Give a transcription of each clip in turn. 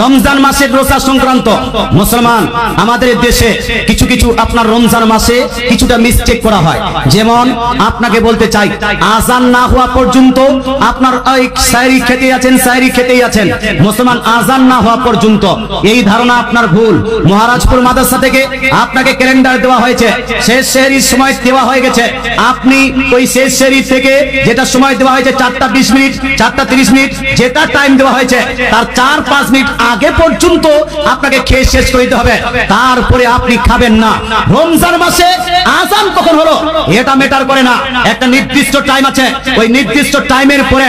রমজান মাসের রোজা সংক্রান্ত মুসলমান আমাদের দেশে কিছু কিছু আপনার রমজান মাসে কিছুটা মিস্টেক করা হয়। যেমন আপনাকে বলতে চাই, আজান না হওয়া পর্যন্ত আপনার সাহরি খেতে আছেন, সাহরি খেতেই আছেন মুসলমান, আজান না হওয়া পর্যন্ত। এই ধারণা আপনার ভুল। মহারাজপুর মাদ্রাসা থেকে আপনাকে ক্যালেন্ডার দেওয়া হয়েছে, শেষ সাহরির সময় দেওয়া হয়ে গেছে। আপনি ওই শেষ সাহরি থেকে যেটা সময় দেওয়া হয়েছে 4টা 20 মিনিট, 4টা 30 মিনিট, যেটা টাইম দেওয়া হয়েছে তার 4-5 মিনিট আগে পর্যন্ত আপনাকে খেয়ে শেষ করে দিতে হবে, তারপরে আপনি খাবেন না। রমজান মাসে আজান কখন হলো এটা ম্যাটার করে না, একটা নির্দিষ্ট টাইম আছে, ওই নির্দিষ্ট টাইমের পরে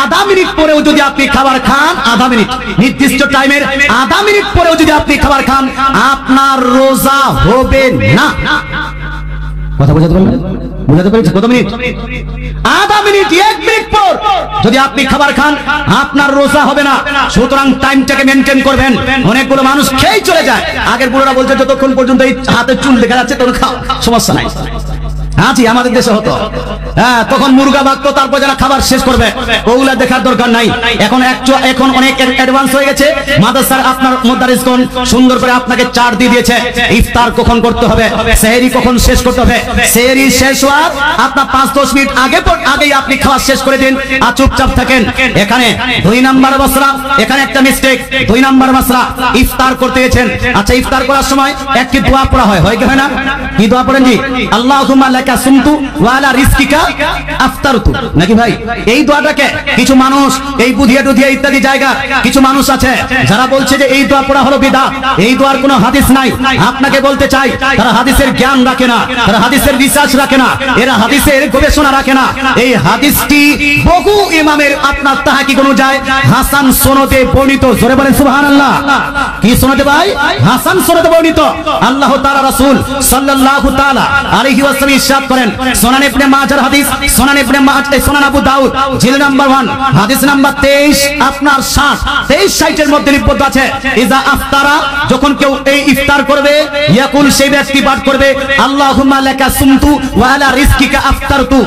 আধা মিনিট পরেও যদি আপনি খাবার খান, আধা মিনিট, নির্দিষ্ট টাইমের আধা মিনিট পরেও যদি আপনি খাবার খান, আপনার রোজা হবে না। কথা বুঝাতে পারলেন? বুঝাতে পেরেছি? কত মিনিট? আধা মিনিট, 1 মিনিট পর যদি আপনি খাবার খান আপনার রোজা হবে না। সুতরাং টাইমটাকে মেনটেন করবেন। অনেকগুলো মানুষ খেয়েই চলে যায়। আগের বুড়োরা বলছে যতক্ষণ পর্যন্ত এই হাতে চুল দেখা যাচ্ছে তখন খাও, সমস্যা নাই। জি, আমাদের দেশে হতো, হ্যাঁ, তখন মুরগা ভাগতো, তারপর যারা খাবার শেষ করবে ওগুলা দেখার দরকার নাই। এখন অনেক অ্যাডভান্স হয়ে গেছে। মাদ্রাসার আপনার মুদারিসগণ সুন্দর করে আপনাকে চার্ট দিয়ে দিয়েছে, ইফতার কখন করতে হবে, সেহরি কখন শেষ করতে হবে। সেহরি শেষ হওয়ার আপনার 5-10 মিনিট আগেই আপনি খাওয়া শেষ করে দিন আর চুপচাপ থাকেন। এখানে 2 নাম্বার মাসলা, এখানে একটা মিস্টেক। 2 নাম্বার মাসলা, ইফতার করতে গেছেন, আচ্ছা ইফতার করার সময় একটি দোয়া পড়া হয়, হয় কি হয় না? কি দোয়া পড়েন জি? আল্লাহুম্মা লাকা সুমতু ওয়া আলা রিজকিকা আফতারতু, নাকি ভাই? এই দোয়াটাকে কিছু মানুষ এই বুধিয়া টুধিয়া ইত্যাদি জায়গা কিছু মানুষ আছে যারা বলছে যে এই দোয়া পড়া হলো বিদআত, এই দোয়ার কোনো হাদিস নাই। আপনাকে বলতে চাই, তারা হাদিসের জ্ঞান রাখে না, তারা হাদিসের রিসার্চ রাখে না, এরা হাদিসের গবেষণা রাখে না। এই হাদিসটি বহু ইমামের আপনার তাহকিক অনুযায়ী হাসান সনদে বর্ণিত। জোরে বলেন সুবহানাল্লাহ। কি সনদে ভাই? হাসান সনদে বর্ণিত। আল্লাহ তাআলা রাসূল সাল্লাল্লাহু তাআলা আলাইহি ওয়াসাল্লাম ইরশাদ করেন, সুনান ইবনে মাজার হাদিস, সুনান ইবনে মাজাহ, সুনান আবু দাউদ জিলদ নাম্বার 1 হাদিস নাম্বার 23 আপনার 60 এর মধ্যে লিপিবদ্ধ আছে, ইজা আফতারা, যখন কেউ এই ইফতার করবে, ইয়াকুল, সেই ব্যক্তি পাঠ করবে, আল্লাহুম্মা লাকা সুমতু ওয়া আলা রিজকিকা আফতারতু।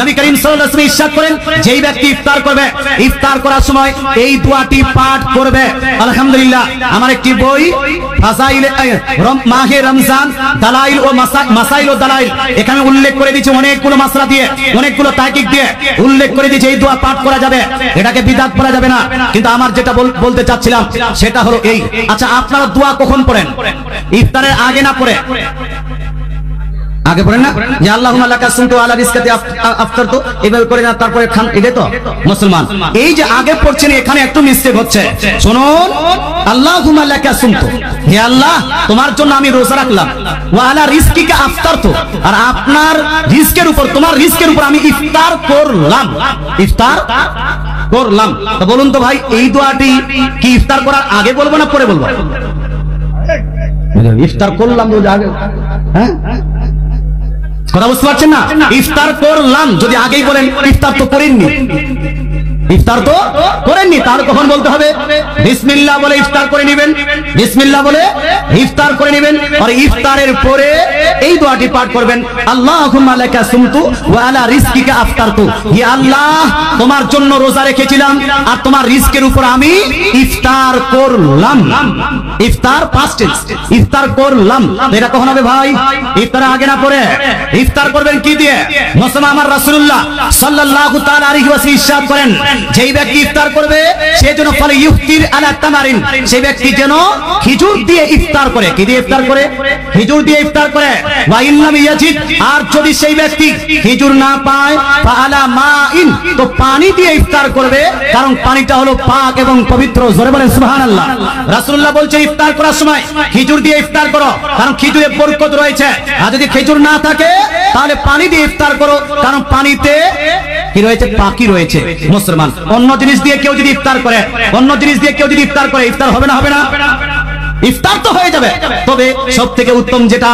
নবী করিম সাল্লাল্লাহু আলাইহি ওয়াসাল্লাম ইরশাদ করেন, যেই ব্যক্তি ইফতার করবে, ইফতার করার সময় এই দোয়াটি পাঠ করবে। আলহামদুলিল্লাহ, আমার একটি বই ফাজাইল মাহে রমজান দালাইল ও মাসাইল ও দালাইল, এখানে উল্লেখ করে দিয়েছে অনেকগুলো মাসলা দিয়ে, অনেকগুলো তাহকিক দিয়ে উল্লেখ করে দিয়েছে এই দোয়া পাঠ করা যাবে, এটাকে বিদআত বলা যাবে না। কিন্তু আমার যেটা বলতে চাচ্ছিলাম সেটা হলো এই, আচ্ছা আপনারা দোয়া কখন পড়েন? ইফতারের আগে না পড়ে? আগে পড়েন না? যে আল্লাহুম্মা লাকা সুমতু ওয়া আলা রিজকিকা আফতারতু, এভাবে করে না তারপরে খান, এটাই তো মুসলমান। এই যে আগে পড়ছেন এখানে একটু মিস্টেক হচ্ছে। শুনুন, আল্লাহুম্মা লাকা সুমতু, হে আল্লাহ তোমার জন্য আমি রোজা রাখলাম, ওয়া আলা রিজকিকা আফতারতু, আর আপনার রিজকের উপর, তোমার রিজকের উপর আমি ইফতার করলাম, ইফতার করলাম। তো বলুন তো ভাই, এই দোয়াটি কি ইফতার করার আগে বলবো না পরে বলবো? ইফতার করলাম রোজা আগে, হ্যাঁ, কথা বুঝতে পারছেন না? ইফতার করলাম যদি আগেই বলেন, ইফতার তো করেননি, ইফতার তো করেননি, তাহলে কখন বলতে হবে? বিসমিল্লাহ বলে ইফতার করে নেবেন, বিসমিল্লাহ বলে ইফতার করে নেবেন। আর ইফতারের পরে এই দোয়াটি পাঠ করবেন, আল্লাহুম্মা লাকা সুমতু ওয়া আলা রিজকিকা আফতারতু, হে আল্লাহ তোমার জন্য রোজা রেখেছিলাম আর তোমার রিজকের উপর আমি ইফতার করলাম। ইফতার পাস্ট টেন্স, ইফতার করলাম। এটা কখন হবে ভাই? ইফতারের আগে না পরে? ইফতার করবেন কি দিয়ে? মুসলমান আমার রাসূলুল্লাহ সাল্লাল্লাহু তাআলা আলাইহি ওয়াসাল্লাম ইরশাদ করেন, যেই ব্যক্তি ইফতার করবে সে যেন ফাল ইফতির আলা তামারিন, সেই ব্যক্তি যেন খেজুর দিয়ে ইফতার করে। কি দিয়ে ইফতার করে? খেজুর দিয়ে ইফতার করে। ওয়া ইল্লাম ইয়াজিদ, আর যদি সেই ব্যক্তি খেজুর না পায়, ফা আলা মাইন, তো পানি দিয়ে ইফতার করবে, কারণ পানিটা হলো পাক এবং পবিত্র। জোরে বলেন সুবহানাল্লাহ। রাসূলুল্লাহ বলছে ইফতার করার সময় খেজুর দিয়ে ইফতার করো, কারণ খেজুরে বরকত রয়েছে। আর যদি খেজুর না থাকে তাহলে পানি দিয়ে ইফতার করো, কারণ পানিতে কি রয়েছে? পাকি রয়েছে। মুসলমান, অন্য জিনিস দিয়ে কেউ যদি ইফতার করে, অন্য জিনিস দিয়ে কেউ যদি ইফতার করে, ইফতার হবে না? হবে না? ইফতার তো হয়ে যাবে, তবে সব থেকে উত্তম যেটা